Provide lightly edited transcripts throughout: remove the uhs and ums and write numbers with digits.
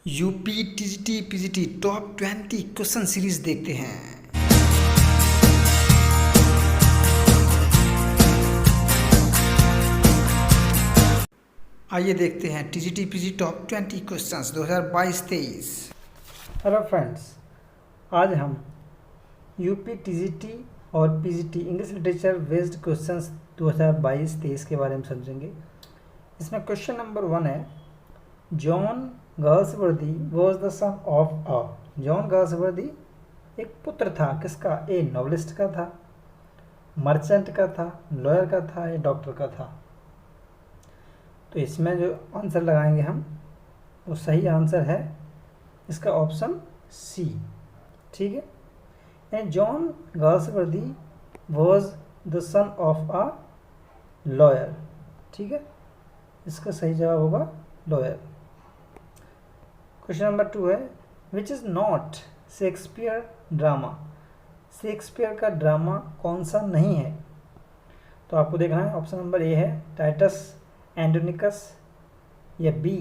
UP TGT PGT top 20 question series देखते हैं। आइए देखते हैं TGT PGT top 20 questions 2022-23। Hello friends, आज हम यूपी टीजीटी और PGT English literature based questions 2022-23 के बारे में समझेंगे। इसमें क्वेश्चन नंबर 1 है, John Galsworthy was the son of a. John Galsworthy एक पुत्र था किसका? ए नॉवलिस्ट का था, मर्चेंट का था, लॉयर का था या डॉक्टर का था? तो इसमें जो आंसर लगाएंगे हम, वो सही आंसर है इसका ऑप्शन सी। ठीक है, यानी John Galsworthy was the son of a lawyer. ठीक है, इसका सही जवाब होगा लॉयर। क्वेश्चन नंबर 2 है, which is not Shakespeare drama. Shakespeare का ड्रामा कौन सा नहीं है? तो आपको देखना है, ऑप्शन नंबर ए है टाइटस एंड्रोनिकस, या बी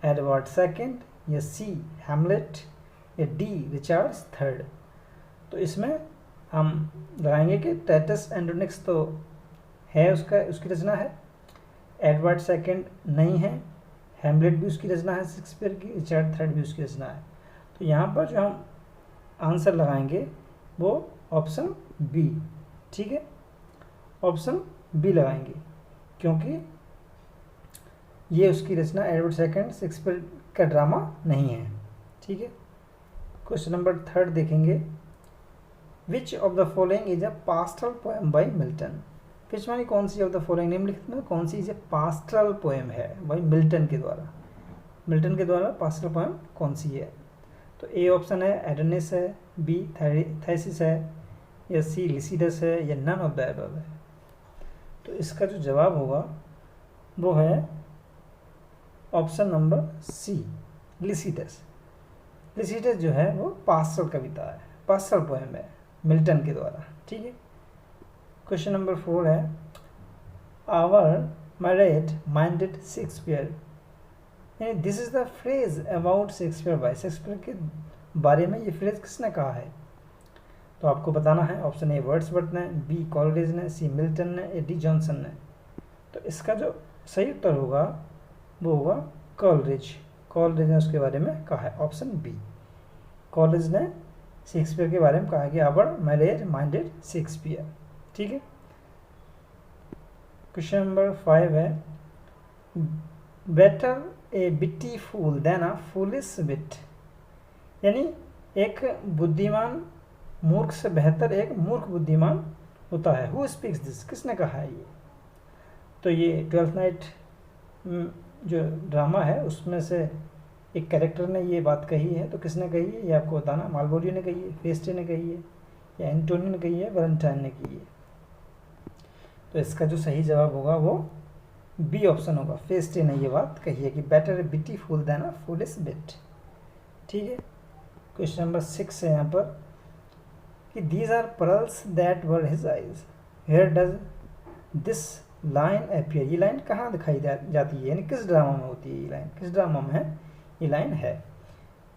एडवर्ड सेकंड, या सी हैमलेट, या डी रिचर्ड थर्ड। तो इसमें हम लगाएंगे कि टाइटस एंड्रोनिकस तो है, उसकी रचना है, एडवर्ड सेकंड नहीं है, हैमलेट भी उसकी रचना है शेक्सपियर की, रिचर्ड थर्ड भी उसकी रचना है। तो यहाँ पर जो हम आंसर लगाएंगे वो ऑप्शन बी। ठीक है, ऑप्शन बी लगाएंगे, क्योंकि ये उसकी रचना एडवर्ड सेकंड शेक्सपियर का ड्रामा नहीं है। ठीक है, क्वेश्चन नंबर 3 देखेंगे, which of the following is a pastoral poem by Milton. Which मानी कौन सी ऑफ द फॉलोइंग, निम्नलिखित में कौन सी इज पास्टरल पोएम है बाय मिल्टन के द्वारा? मिल्टन के द्वारा पास्टरल पोएम कौन सी है? तो ए ऑप्शन है एडोनिस है, बी थैसिस है, या सी लिसिडस है, या नन ऑफ द अबव है। तो इसका जो जवाब होगा वो है option number C Lycidas. Lycidas जो है वो पास्टरल कविता है, पास्टरल पोएम है मिल्टन के द्वारा। ठीक है, क्वेश्चन नंबर 4 है, आवर मैरिड माइंडेड शेक्सपियर, यानी this is the phrase about Shakespeare by. Shakespeare के बारे में ये फ्रेज किसने कहा है? तो आपको बताना है, ऑप्शन ए वर्ड्सवर्थ ने, बी कॉलरिज ने, सी मिल्टन ने, या डी जॉनसन ने। तो इसका जो सही उत्तर होगा वो होगा कॉलरिज। कॉलरिज ने उसके बारे में कहा है, ऑप्शन बी। कॉलरिज ने शेक्सपियर के बारे में कहा है कि आवर मैरिड माइंडेड शेक्सपियर। ठीक है, क्वेश्चन नंबर 5 है, better a witty fool than a foolish bit, यानी एक बुद्धिमान मूर्ख से बेहतर एक मूर्ख बुद्धिमान होता है। हु स्पीक्स दिस, किसने कहा है ये? तो ये ट्वेल्थ नाइट जो ड्रामा है उसमें से एक कैरेक्टर ने ये बात कही है। तो किसने कही है ये आपको बताना। मालवोलियो ने कही है, फेस्टे ने कही है, या एंटोनियो ने कही है, वैलेंटाइन ने कही है। तो इसका जो सही जवाब होगा वो बी ऑप्शन होगा, फेस्टे ने ये बात कही है कि better a witty fool than a foolish wit. ठीक है, क्वेश्चन नंबर 6 है यहाँ पर कि these are pearls that were his eyes, where does this line appear. ये लाइन कहाँ दिखाई जाती है, यानी किस ड्रामा में होती है ये लाइन, किस ड्रामा में है ये लाइन है?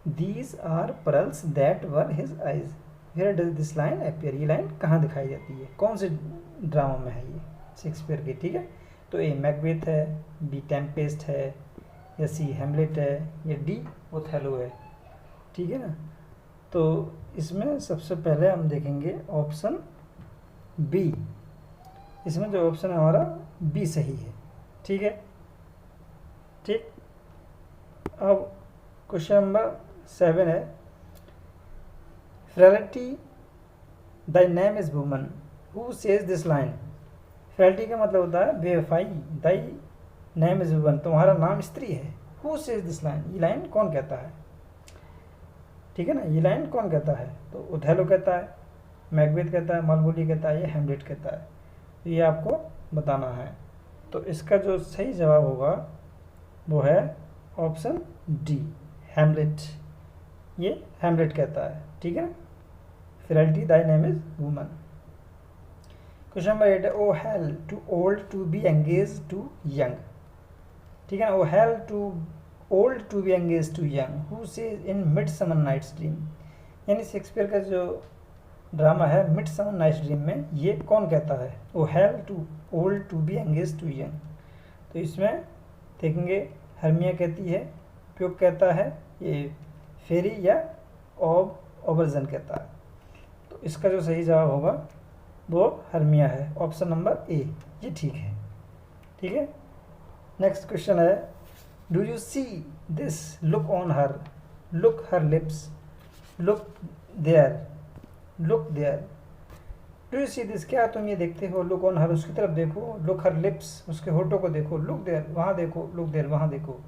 These are pearls that were his eyes, where does this line appear. ये लाइन कहाँ दिखाई जाती है, कौन से ड्रामा में है ये शेक्सपियर की? ठीक है, तो ए मैकबेथ है, बी टेम्पेस्ट है, या सी हैमलेट है, या डी ओथेलो है। ठीक है ना, तो इसमें सबसे पहले हम देखेंगे ऑप्शन बी। इसमें जो ऑप्शन है हमारा बी सही है। ठीक है, ठीक। अब क्वेश्चन नंबर 7 है, frailty thy name is woman, who says this line. Frailty का मतलब होता है बेवफाई, दाई नेम इज वुमन, तुम्हारा नाम स्त्री है। हु सेज दिस लाइन, ये लाइन कौन कहता है? ठीक है ना, ये लाइन कौन कहता है? तो ओथेलो कहता है, मैकबेथ कहता है, मालवोलियो कहता है, या हैमलेट कहता है। तो ये आपको बताना है। तो इसका जो सही जवाब होगा वो है ऑप्शन डी हैमलेट। ये हैमलेट कहता है। ठीक है ना, frailty thy name is woman. Question number 8 है, O hell too old to be engage to young. ठीक है ना, O hell too old to be engage to young who says in Midsummer Night's Dream. यानी Shakespeare का जो drama है midsummer Night's dream में ये कौन कहता है, O hell too old to be engage to young. तो इसमें देखेंगे हर्मिया कहती है, प्यूक कहता है, ये फेरी या ओबर्जन कहता है। तो इसका जो सही जवाब होगा वो हर्मिया है, ऑप्शन नंबर ए, ये ठीक है। ठीक है, नेक्स्ट क्वेश्चन है, do you see this look on her, look her lips, look there, look there. Do you see this, क्या तुम ये देखते हो, लुक ऑन हर, उसकी तरफ देखो, लुक हर लिप्स, उसके होठों को देखो, लुक देयर, वहाँ देखो, लुक देयर, वहाँ देखो।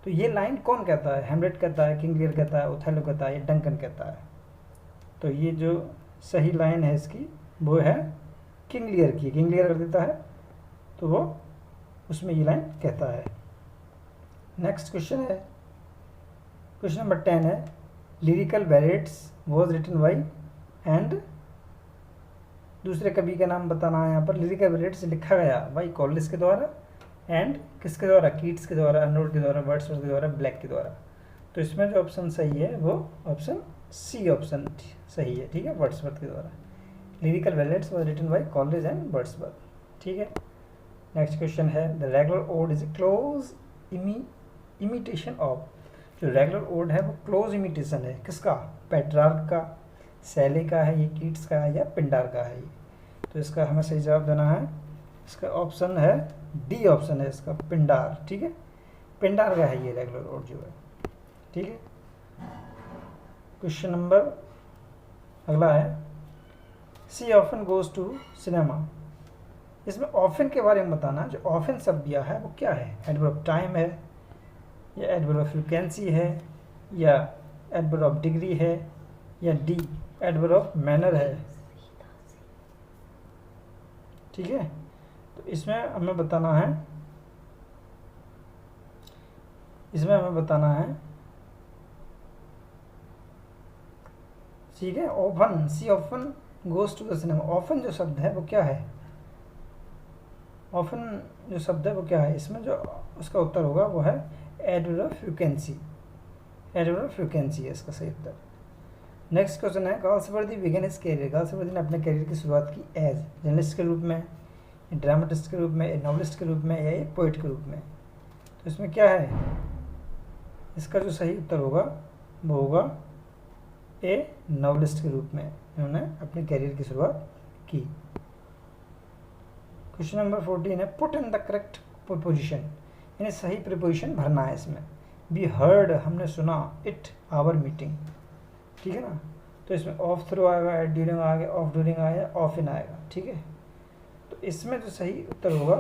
तो ये लाइन कौन कहता है, हैमलेट कहता है, किंग लियर कहता है, ओथेलो कहता है, या डंकन कहता है। तो ये जो सही लाइन है इसकी वो है किंग लियर की, किंग लियर कर देता है तो वो उसमें ये लाइन कहता है। नेक्स्ट क्वेश्चन है, क्वेश्चन नंबर 10 है, lyrical ballads was written by and, दूसरे कवि का नाम बताना है यहाँ पर। लिरिकल बैलेट्स लिखा गया बाई कॉलिस के द्वारा एंड किसके द्वारा, कीट्स के द्वारा, अर्नोल्ड के द्वारा, वर्ड्सवर्थ के द्वारा, ब्लैक के द्वारा। तो इसमें जो ऑप्शन सही है वो ऑप्शन सी ऑप्शन सही है। ठीक है, वर्ड्सवर्थ के द्वारा। Lyrical ballads was written by Coleridge and Wordsworth. ठीक है, नेक्स्ट क्वेश्चन है, the regular ode is a close imitation of. जो रेगुलर ओड है वो क्लोज इमिटेशन है किसका, पेट्रार्क का, सैले का है, ये कीट्स का है, या पिंडार का है। तो इसका हमें सही जवाब देना है, इसका ऑप्शन है डी ऑप्शन है इसका, पिंडार। ठीक है, पिंडार का है ये रेगुलर ओड जो है। ठीक है, क्वेश्चन नंबर अगला है, सी ऑफन गोज टू सिनेमा। इसमें ऑफन के बारे में बताना है। जो ऑफन शब्द दिया है वो क्या है, एडवर्ब ऑफ टाइम है, या एडवर्ब ऑफ फ्रीक्वेंसी है, या एडवर्ब ऑफ डिग्री है, या डी एडवर्ब ऑफ मैनर है। ठीक है, तो इसमें हमें बताना है, ठीक है, often, she often goes to the cinema. Often जो शब्द है वो क्या है, ऑफन जो शब्द है वो क्या है, इसमें जो उसका उत्तर होगा वो है adverb of frequency, adverb of frequency है इसका सही उत्तर। नेक्स्ट क्वेश्चन है, Galsworthy began his career. Galsworthy ने अपने कैरियर की शुरुआत की एज जर्नलिस्ट के रूप में, ड्रामेटिस्ट के रूप में, नॉवलिस्ट के रूप में, या एक पोइट के रूप में। तो इसमें क्या है, इसका जो सही उत्तर होगा वो होगा ए नॉवलिस्ट के रूप में इन्होंने अपने कैरियर की शुरुआत की। क्वेश्चन नंबर 14 है, put in the correct preposition, यानी सही प्रीपोजिशन भरना है इसमें। वी हर्ड, हमने सुना, इट आवर मीटिंग। ठीक है ना, तो इसमें ऑफ थ्रू आएगा, एट ड्यूरिंग आएगा, ऑफ ड्यूरिंग आएगा, ऑफ इन आएगा। ठीक है, तो इसमें जो सही उत्तर होगा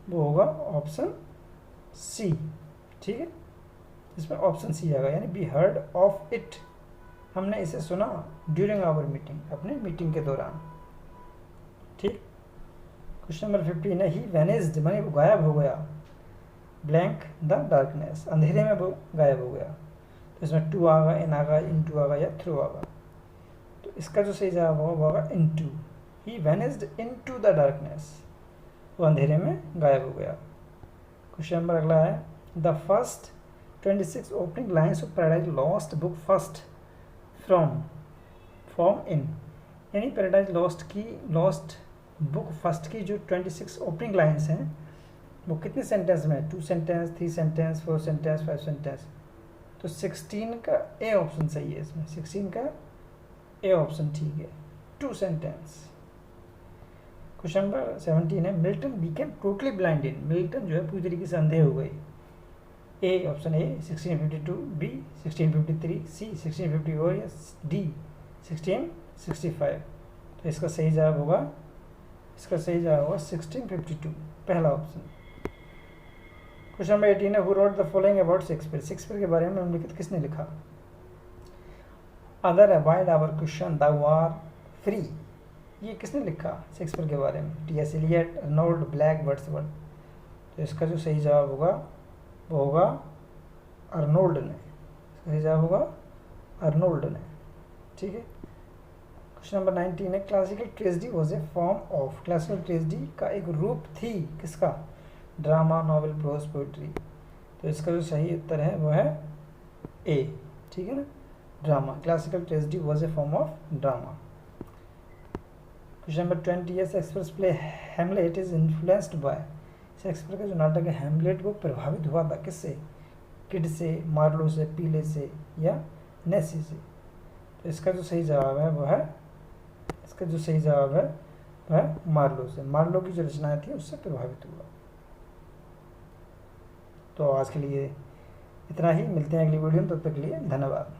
वो होगा ऑप्शन सी। ठीक है, इसमें ऑप्शन सी आएगा, यानी वी हर्ड ऑफ इट, हमने इसे सुना, ड्यूरिंग आवर मीटिंग, अपने मीटिंग के दौरान। ठीक, क्वेश्चन नंबर 15 है, ही वैनिस्ड, माने वो गायब हो गया, ब्लैंक द डार्कनेस, अंधेरे में वो गायब हो गया। तो इसमें to Agha, in Agha, in to आगा, या थ्रू आगा। तो इसका जो सही जवाब होगा वो होगा into. He vanished into the darkness, वो अंधेरे में गायब हो गया। क्वेश्चन नंबर अगला है, the first 26 opening lines of paradise lost book first from in, यानी पैराडाइज लॉस्ट बुक फर्स्ट की जो 26 ओपनिंग लाइन्स हैं वो कितने सेंटेंस में है, 2 सेंटेंस, 3 सेंटेंस, 4 सेंटेंस, 5 सेंटेंस। तो 16 का ए ऑप्शन सही है इसमें, 16 का ए ऑप्शन ठीक है, 2 सेंटेंस। क्वेश्चन नंबर 17 है, मिल्टन बिकेम टोटली ब्लाइंड इन, मिल्टन जो है पूरी तरीके से अंधे हो गए। ए ऑप्शन ए 1652, बी 1653, सी 1654, या डी 1665। तो इसका सही जवाब होगा 1652, पहला ऑप्शन। क्वेश्चन नंबर 18 है, who wrote the following about Shakespeare. Shakespeare के बारे में निम्नलिखित किसने लिखा। Other abide our question, thou art free, ये किसने लिखा शेक्सपियर के बारे में, T S. Eliot, Arnold, Blake, Wordsworth. तो इसका जो सही जवाब होगा वो होगा अर्नोल्ड ने, सही जवाब होगा अर्नोल्ड ने। ठीक है, क्वेश्चन नंबर 19 है, classical tragedy was a form of, classical tragedy का एक रूप थी किसका, ड्रामा, नॉवेल, प्रोज, पोइट्री। तो इसका जो सही उत्तर है वो है ए, ठीक है ना। Drama, classical tragedy was a form of drama. Question number 20, ये Shakespeare's play Hamlet is influenced by, Shakespeare का जो नाटक है हैमलेट वो प्रभावित हुआ था किससे? किड से, मार्लो से, पीले से या नेसी से? तो इसका जो सही जवाब है वो है, इसका जो सही जवाब है वो है मार्लो से। मार्लो की जो रचनाएं थी उससे प्रभावित हुआ। तो आज के लिए इतना ही, मिलते हैं अगली वीडियो में, तब तक के लिए धन्यवाद।